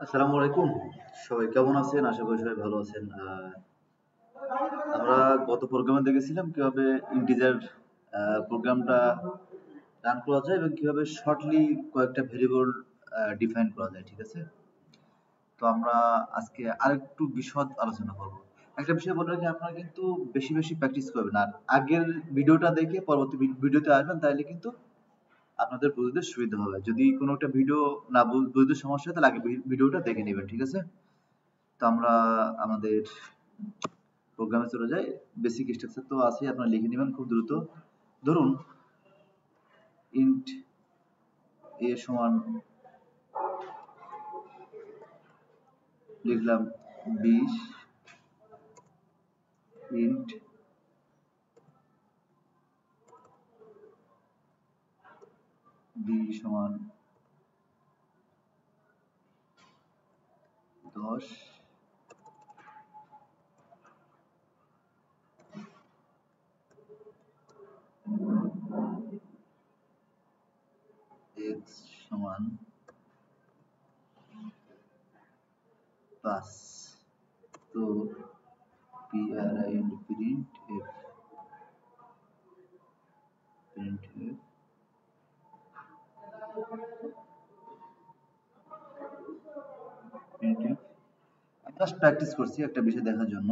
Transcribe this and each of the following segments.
আসসালামু আলাইকুম। সবাই কেমন আছেন? আশা করি সবাই ভালো আছেন। আমরা গত প্রোগ্রামে দেখেছিলাম কিভাবে ইন্টিজার প্রোগ্রামটা রান করা যায় এবং কিভাবে শর্টলি কয়েকটা ভেরিয়েবল ডিফাইন করা যায়। ঠিক আছে? তো আমরা আজকে আরেকটু বিশদ আলোচনা করব। একটা বিষয় বলে রাখি, আপনারা কিন্তু বেশি বেশি প্র্যাকটিস করবেন। আর আগের ভিডিওটা দেখে পরবর্তী ভিডিওতে আসবেন, তাইলে কিন্তু আপনাদের বুঝতে সুবিধা হবে। যদি কোনো একটা ভিডিও না বুঝতে সমস্যা হয়, তাহলে আগে ভিডিওটা দেখে নেবেন। ঠিক আছে? তো আমরা আমাদের প্রোগ্রামে চলে যাই। বেসিক স্ট্রাকচার তো আছে, আপনারা লিখে নেবেন খুব দ্রুত। ধরুন ইন্ট a সমান লিখলাম 20, ইন্ট b সমান 10, x সমান 5। তো print f জাস্ট প্র্যাকটিস করছি একটা বিষয় দেখার জন্য।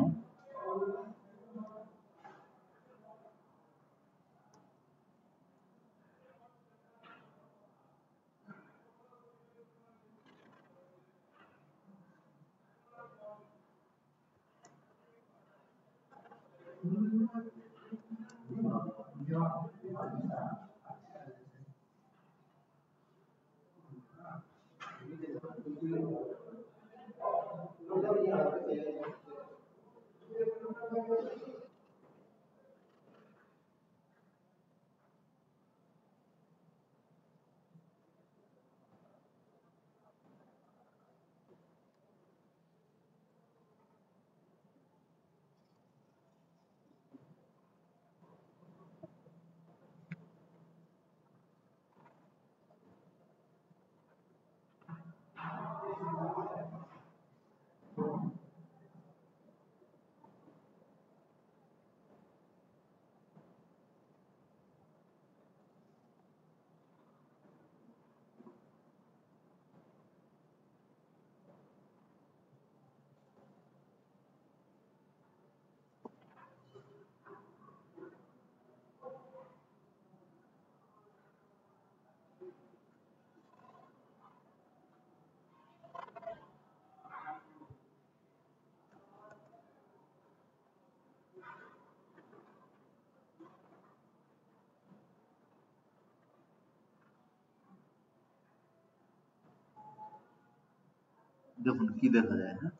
দেখুন কি দেখা যায়। হ্যাঁ,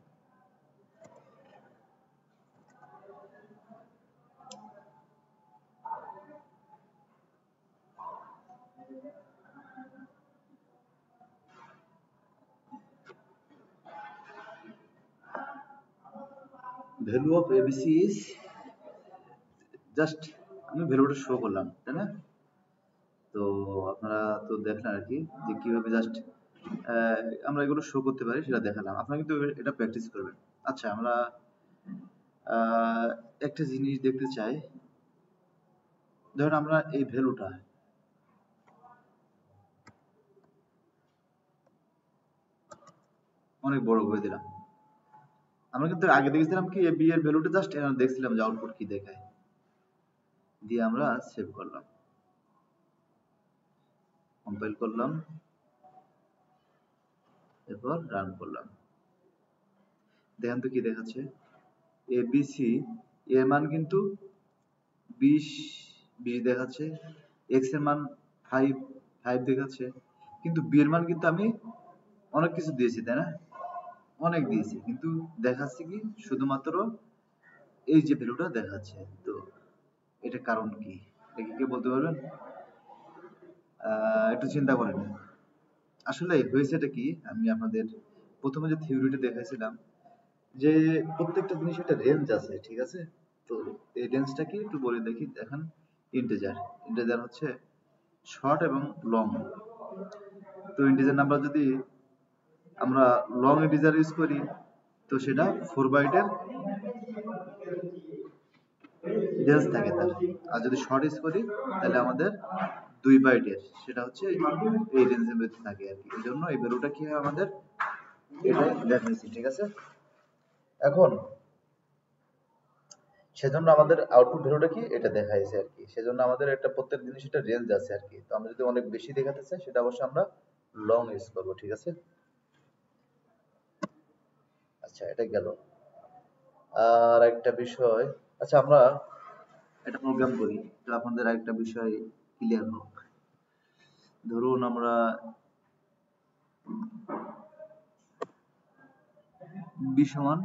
value of ABC is, just আমি ভ্যালুটা শো করলাম, তাই না? তো আপনারা তো দেখলেন আর কি যে কিভাবে জাস্ট আমরা এগুলো শো করতে পারি সেটা দেখালাম। আপনারা কিন্তু এটা প্র্যাকটিস করবেন। আচ্ছা, আমরা একটা জিনিস দেখতে চাই। ধরেন আমরা এই ভ্যালুটা অনেক বড় করে দিলাম। আমরা কিন্তু আগে দেখেছিলাম কি এ বি এর ভ্যালুটা জাস্ট দেখছিলাম যে আউটপুট কি দেখায়, দিয়ে আমরা সেভ করলাম, কম্পাইল করলাম, এরপর রান করলাম। দেখেন তো কি দেখাচ্ছে। এ বি সি এর মান কিন্তু 20 20 দেখাচ্ছে, এক্স এর মান 5 5 দেখাচ্ছে, কিন্তু বি এর মান কিন্তু আমি অনেক কিছু দিয়েছি, তাই না? অনেক দিয়েছি, কিন্তু দেখাচ্ছে কি শুধুমাত্র এই যে ভ্যালুটা দেখাচ্ছে। তো এটা কারণ কি? এটা কি কেউ বলতে পারবেন? একটু চিন্তা করেন। আসলে হয়েছেটা কি, আমি আপনাদের প্রথমে যে থিওরিটা দেখাইছিলাম যে প্রত্যেকটা জিনিস একটা রেঞ্জ আছে, ঠিক আছে? তো এই রেঞ্জটা কি একটু বলে দেখি। দেখেন, ইন্টিজার ইন্টিজার হচ্ছে শর্ট এবং লং। তো ইন্টিজার নাম্বার যদি আমরা লং ইন্টিজার ইউজ করি, তো সেটা 4 বাইটের রেঞ্জ থাকে তার। আর যদি শর্ট ইউজ করি তাহলে আমাদের 2 বাইটের, সেটা হচ্ছে এই রেঞ্জের মধ্যে থাকে আর কি। এই জন্য এই ভ্যালুটা কি হয় আমাদের, এটাই দেখাইছি, ঠিক আছে। এখন সেজন্য আমাদের আউটপুট ভ্যালুটা কি এটা দেখাইছে আর কি। সেজন্য আমাদের একটা প্রত্যেক জিনিস একটা রেঞ্জ আছে আর কি। তো আমরা যদি অনেক বেশি দেখাতে চাই সেটা অবশ্যই আমরা লং ইউজ করব, ঠিক আছে। আচ্ছা, এটা গেল। আর একটা বিষয়, আচ্ছা আমরা একটা প্রোগ্রাম করি, তো আপনাদের একটা বিষয় ক্লিয়ার হোক। ধরুন আমরা b সমান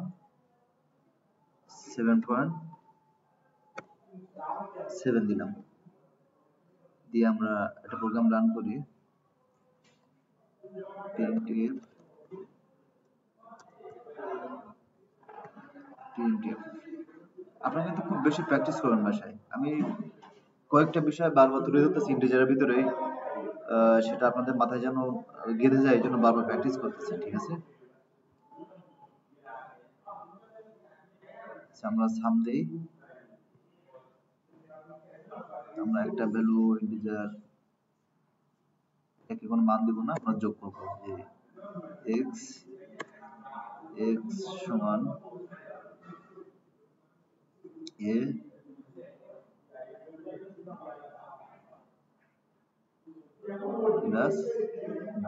7.7 দিলাম, দিয়ে আমরা একটা প্রোগ্রাম রান করি, printf আপনারা কিন্তু খুব বেশি প্র্যাকটিস করবেন বাসায়। আমি কয়েকটা বিষয় বারবার তুলে ধরতেছি ইন্টিজারের ভিতরে, সেটা আপনাদের মাথায় যেন গেঁথে যায়, এই জন্য বারবার প্র্যাকটিস করতেছি, ঠিক আছে। আমরা সাম দেই, আমরা একটা ভ্যালু ইন্টিজার একে কোনো মান দিব না, আমরা যোগ করব যে x সমান a প্লাস b।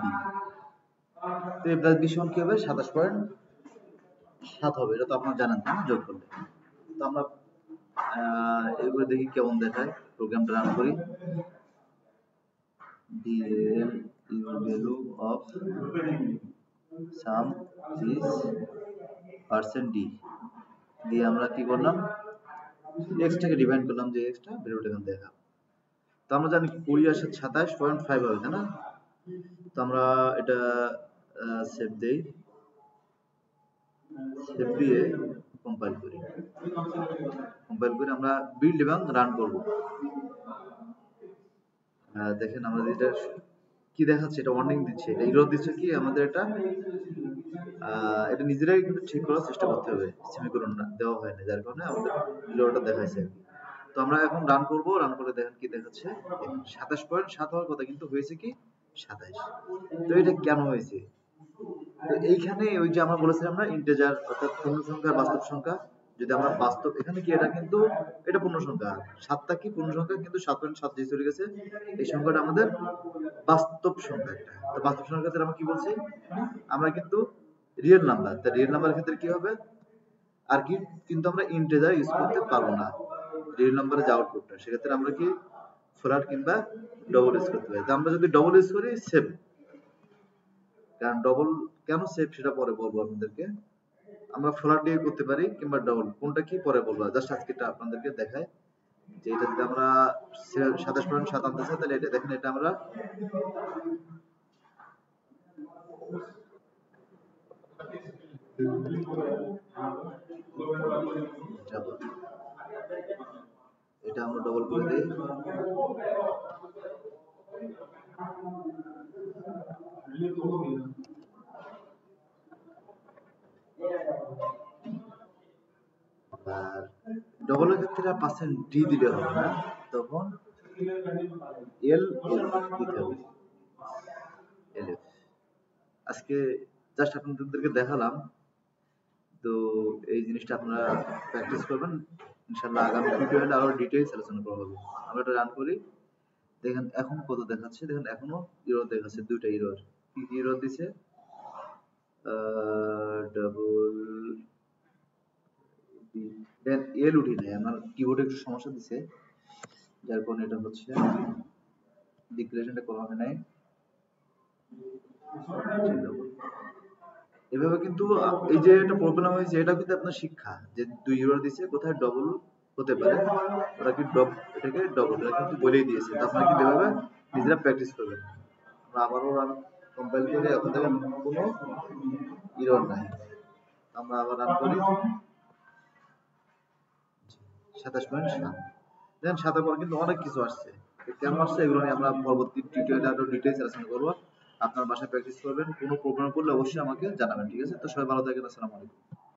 তো a প্লাস b সমান কি হবে, 27.7 হবে। এটা তো আপনারা জানেন, তাই না, যোগ করলে। তো আমরা এগুলো দেখি কেমন দেখায়। প্রোগ্রামটা রান করি, the value of sum is %d দিয়ে আমরা কি করলাম, x টাকে ডিফাইন করলাম যে x টা ভ্যালুটা এখানে দেখা। তো আমরা জানি 20 আর 27.5 হবে, তাই না। তো আমরা এটা সেভ দেই, সেভ দিয়ে কম্পাইল করি, আমরা বিল্ড এবং রান করব। দেখেন আমরা এটা কি দেখাচ্ছে, এটা ওয়ার্নিং দিচ্ছে, এটা এরর দিচ্ছে কি আমাদের, এটা নিজেরাই কিন্তু ঠিক করার চেষ্টা করতে হবে, সেমিকোলন দেওয়া হয়নি যার কারণে আমাদের এররটা দেখাইছে। তো আমরা এখন রান করব, রান করে দেখেন কি দেখাচ্ছে, 27.7 হওয়ার কথা কিন্তু হয়েছে কি 27। তো এটা কেন হয়েছে, তো এইখানে ওই যে আমরা বলেছিলাম না ইন্টিজার অর্থাৎ পূর্ণ সংখ্যা বাস্তব সংখ্যা, যদি আমরা বাস্তব এখানে কি এটা কিন্তু এটা পূর্ণ সংখ্যা, 7টা কি পূর্ণ সংখ্যা, কিন্তু 7.7 দিয়ে চলে গেছে, এই সংখ্যাটা আমাদের বাস্তব সংখ্যা একটা। তো বাস্তব সংখ্যার ক্ষেত্রে আমরা কি বলছি, আমরা কিন্তু রিয়েল নাম্বার, তা রিয়েল নাম্বারের ক্ষেত্রে কি হবে, আর কি কিন্তু আমরা ইন্টিজার ইউজ করতে পারবো না রিয়েল নাম্বারে যে আউটপুটটা, সেক্ষেত্রে আমরা কি ফ্লোট কিংবা ডবল ইউজ করতে পারি। তো আমরা যদি ডবল ইউজ করি সেভ, কারণ ডবল কেন সেভ সেটা পরে বলবো আপনাদেরকে। আমরা ফ্লোট দিয়ে করতে পারি কিংবা ডবল, কোনটা কি পরে বলবো, জাস্ট আজকে এটা আপনাদেরকে দেখায় যে এটা যদি আমরা 27.7 আনতে চাই তাহলে এটা দেখেন, এটা আমরা এটা আমরা ডবল করে দিই, আর ডবলের ক্ষেত্রে পার্সেন্ট ডি দিলে হবে না, তখন এল দিতে হবে, এলএফ। আজকে জাস্ট আপনাদেরকে দেখালাম, তো এই জিনিসটা আপনারা প্র্যাকটিস করবেন, ইনশাআল্লাহ আগামী টিউটোরিয়ালে আরো ডিটেইলস আলোচনা করা হবে। আমরা এটা রান করি, দেখেন এখন কত দেখাচ্ছে, দেখেন এখনো এরর দেখাচ্ছে, দুইটা এরর। কি কি এরর দিছে, ডাবল দেন এল উঠি নাই, আমার কিবোর্ডে একটু সমস্যা দিছে, যার কারণে এটা হচ্ছে ডিক্লারেশনটা করা হয় নাই। এভাবে কিন্তু এই যে একটা প্রবলেম হয়েছে, এটা কিন্তু আপনার শিক্ষা যে 2 ইউরো দিছে, কোথায় ডবল হতে পারে, ওরা কি এটাকে ডবল এটা কিন্তু বলেই দিয়েছে। তো আপনারা কিন্তু এভাবে নিজেরা প্র্যাকটিস করবেন। আমরা আবারও রান কম্পাইল করে এখন দেখেন কোনো ইরর নাই, আমরা আবার রান করি, 27.7 দেখেন, 7 পর কিন্তু অনেক কিছু আসছে, কেন আসছে এগুলো নিয়ে আমরা পরবর্তী টিউটোরিয়ালে আরো ডিটেইলস আলোচনা করবো। আপনার বাসায় প্র্যাকটিস করবেন, কোনো প্রবলেম পড়লে অবশ্যই আমাকে জানাবেন, ঠিক আছে? তো সবাই ভালো থাকেন, আসসালামু আলাইকুম।